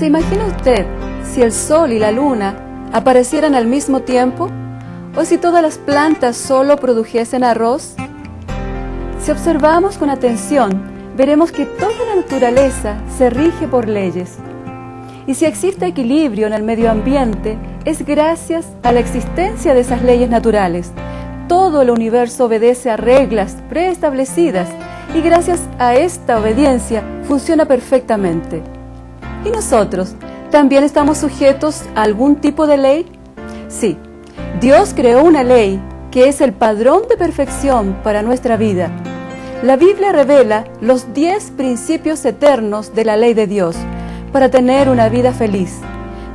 ¿Se imagina usted si el sol y la luna aparecieran al mismo tiempo? ¿O si todas las plantas solo produjesen arroz? Si observamos con atención, veremos que toda la naturaleza se rige por leyes. Y si existe equilibrio en el medio ambiente, es gracias a la existencia de esas leyes naturales. Todo el universo obedece a reglas preestablecidas y gracias a esta obediencia funciona perfectamente. ¿Y nosotros también estamos sujetos a algún tipo de ley? Sí, Dios creó una ley que es el padrón de perfección para nuestra vida. La Biblia revela los 10 principios eternos de la ley de Dios para tener una vida feliz.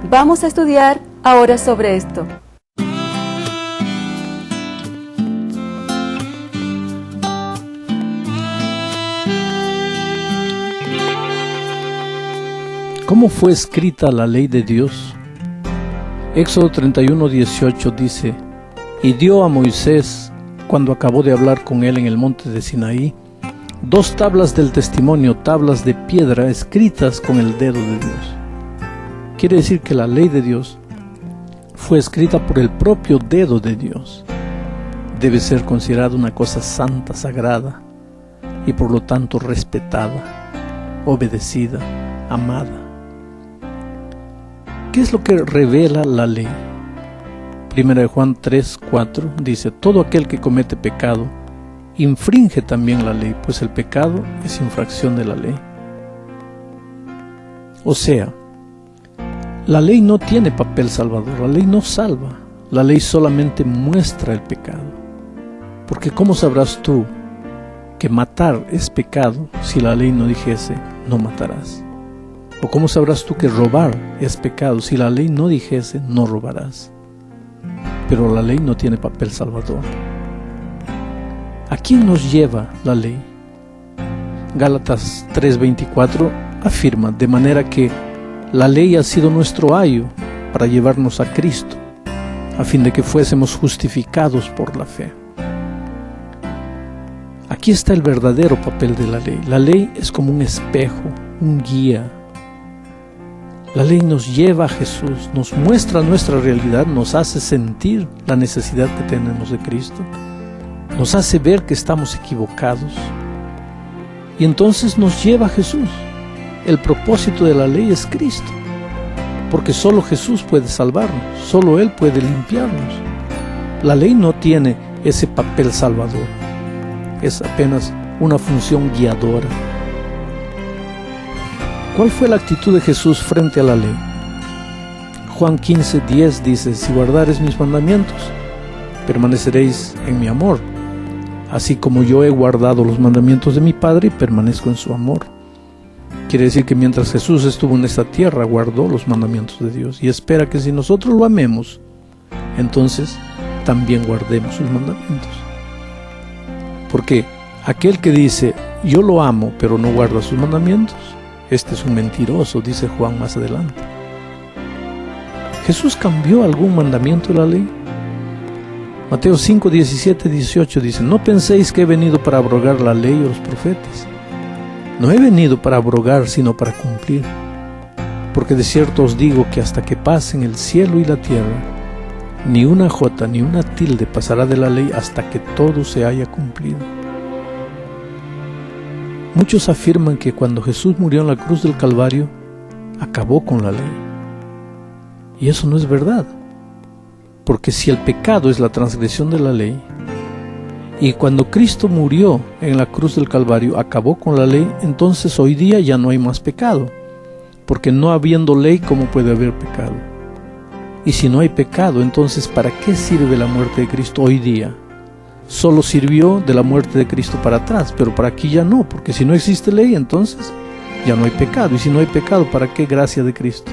Vamos a estudiar ahora sobre esto. ¿Cómo fue escrita la ley de Dios? Éxodo 31:18 dice: Y dio a Moisés, cuando acabó de hablar con él en el monte de Sinaí, 2 tablas del testimonio, tablas de piedra escritas con el dedo de Dios. Quiere decir que la ley de Dios fue escrita por el propio dedo de Dios. Debe ser considerada una cosa santa, sagrada, y por lo tanto respetada, obedecida, amada. ¿Qué es lo que revela la ley? 1 Juan 3:4 dice: todo aquel que comete pecado infringe también la ley, pues el pecado es infracción de la ley. O sea, la ley no tiene papel salvador, la ley no salva, la ley solamente muestra el pecado. Porque ¿cómo sabrás tú que matar es pecado si la ley no dijese no matarás? ¿O cómo sabrás tú que robar es pecado si la ley no dijese no robarás? Pero la ley no tiene papel salvador. ¿A quién nos lleva la ley? Gálatas 3:24 afirma: de manera que la ley ha sido nuestro ayo para llevarnos a Cristo, a fin de que fuésemos justificados por la fe. Aquí está el verdadero papel de la ley. La ley es como un espejo, un guía. La ley nos lleva a Jesús, nos muestra nuestra realidad, nos hace sentir la necesidad que tenemos de Cristo, nos hace ver que estamos equivocados y entonces nos lleva a Jesús. El propósito de la ley es Cristo, porque solo Jesús puede salvarnos, solo Él puede limpiarnos. La ley no tiene ese papel salvador, es apenas una función guiadora. ¿Cuál fue la actitud de Jesús frente a la ley? Juan 15:10 dice: si guardareis mis mandamientos, permaneceréis en mi amor, así como yo he guardado los mandamientos de mi Padre y permanezco en su amor. Quiere decir que mientras Jesús estuvo en esta tierra, guardó los mandamientos de Dios y espera que si nosotros lo amemos, entonces también guardemos sus mandamientos. Porque aquel que dice yo lo amo pero no guarda sus mandamientos, este es un mentiroso, dice Juan más adelante. ¿Jesús cambió algún mandamiento de la ley? Mateo 5:17-18 dice: no penséis que he venido para abrogar la ley o los profetas. No he venido para abrogar, sino para cumplir. Porque de cierto os digo que hasta que pasen el cielo y la tierra, ni una jota ni una tilde pasará de la ley hasta que todo se haya cumplido. Muchos afirman que cuando Jesús murió en la cruz del Calvario, acabó con la ley. Y eso no es verdad. Porque si el pecado es la transgresión de la ley, y cuando Cristo murió en la cruz del Calvario acabó con la ley, entonces hoy día ya no hay más pecado. Porque no habiendo ley, ¿cómo puede haber pecado? Y si no hay pecado, entonces ¿para qué sirve la muerte de Cristo hoy día? Solo sirvió de la muerte de Cristo para atrás, pero para aquí ya no, porque si no existe ley, entonces ya no hay pecado. Y si no hay pecado, ¿para qué gracia de Cristo?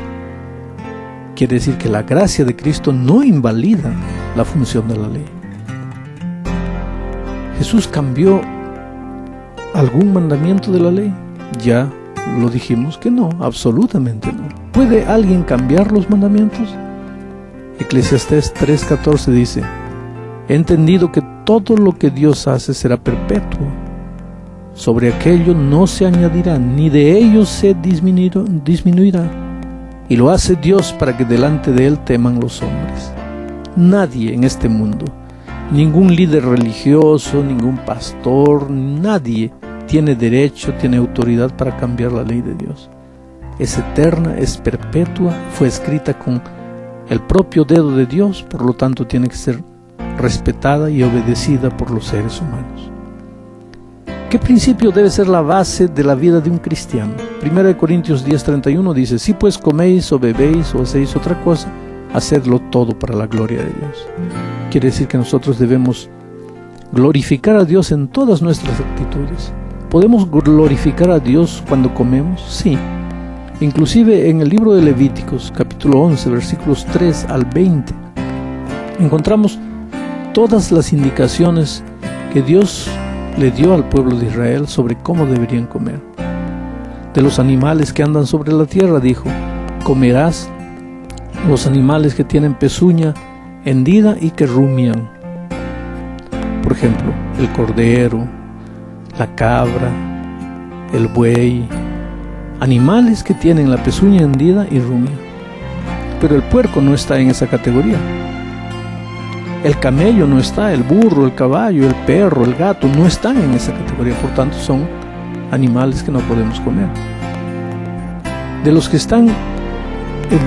Quiere decir que la gracia de Cristo no invalida la función de la ley. ¿Jesús cambió algún mandamiento de la ley? Ya lo dijimos que no, absolutamente no. ¿Puede alguien cambiar los mandamientos? Eclesiastés 3:14 dice: he entendido que todo lo que Dios hace será perpetuo. Sobre aquello no se añadirá, ni de ello se disminuirá. y lo hace Dios para que delante de Él teman los hombres. Nadie en este mundo, ningún líder religioso, ningún pastor, nadie tiene derecho, tiene autoridad para cambiar la ley de Dios. Es eterna, es perpetua, fue escrita con el propio dedo de Dios, por lo tanto tiene que ser respetada y obedecida por los seres humanos. ¿Qué principio debe ser la base de la vida de un cristiano? 1 Corintios 10:31 dice: si pues coméis o bebéis o hacéis otra cosa, hacedlo todo para la gloria de Dios. Quiere decir que nosotros debemos glorificar a Dios en todas nuestras actitudes. ¿Podemos glorificar a Dios cuando comemos? Sí. Inclusive en el libro de Levíticos, capítulo 11, versículos 3 al 20, encontramos todas las indicaciones que Dios le dio al pueblo de Israel sobre cómo deberían comer. De los animales que andan sobre la tierra, dijo: comerás los animales que tienen pezuña hendida y que rumian. Por ejemplo, el cordero, la cabra, el buey, animales que tienen la pezuña hendida y rumian. Pero el puerco no está en esa categoría. El camello no está, el burro, el caballo, el perro, el gato no están en esa categoría, por tanto son animales que no podemos comer. De los que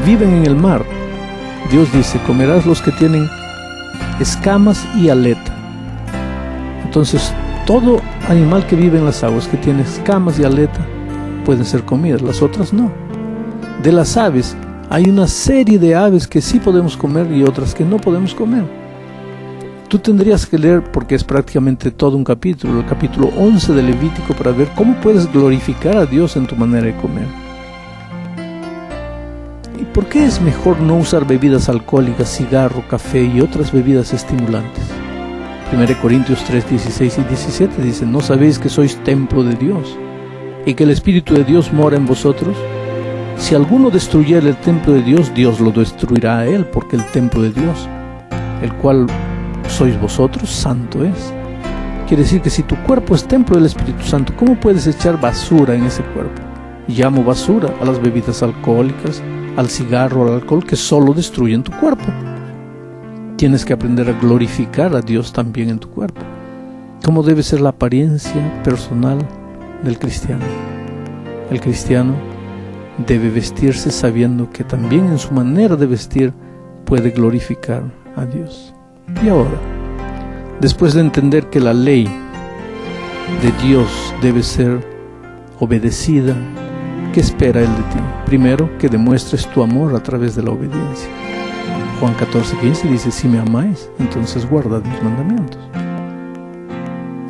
viven en el mar, Dios dice: comerás los que tienen escamas y aleta. Entonces, todo animal que vive en las aguas, que tiene escamas y aleta, pueden ser comidas, las otras no. De las aves, hay una serie de aves que sí podemos comer y otras que no podemos comer. Tú tendrías que leer, porque es prácticamente todo un capítulo, el capítulo 11 de Levítico, para ver cómo puedes glorificar a Dios en tu manera de comer. ¿Y por qué es mejor no usar bebidas alcohólicas, cigarro, café y otras bebidas estimulantes? 1 Corintios 3, 16 y 17 dice: ¿no sabéis que sois templo de Dios y que el Espíritu de Dios mora en vosotros? Si alguno destruyere el templo de Dios, Dios lo destruirá a él, porque el templo de Dios, el cual sois vosotros, santo es. Quiere decir que si tu cuerpo es templo del Espíritu Santo, ¿cómo puedes echar basura en ese cuerpo? Llamo basura a las bebidas alcohólicas, al cigarro, al alcohol, que solo destruyen tu cuerpo. Tienes que aprender a glorificar a Dios también en tu cuerpo. ¿Cómo debe ser la apariencia personal del cristiano? El cristiano debe vestirse sabiendo que también en su manera de vestir puede glorificar a Dios. Y ahora, después de entender que la ley de Dios debe ser obedecida, ¿qué espera Él de ti? Primero, que demuestres tu amor a través de la obediencia. Juan 14:15 dice: si me amáis, entonces guardad mis mandamientos.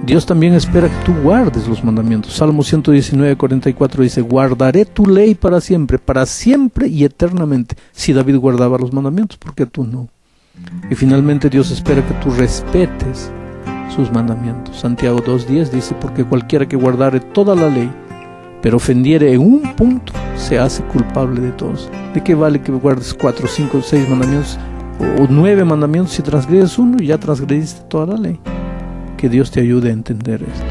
Dios también espera que tú guardes los mandamientos. Salmo 119:44 dice: guardaré tu ley para siempre y eternamente. Si David guardaba los mandamientos, ¿por qué tú no? Y finalmente Dios espera que tú respetes sus mandamientos. Santiago 2:10 dice: porque cualquiera que guardare toda la ley, pero ofendiere en un punto, se hace culpable de todos. ¿De qué vale que guardes 4, 5, 6 mandamientos o 9 mandamientos si transgredes uno y ya transgrediste toda la ley? Que Dios te ayude a entender esto.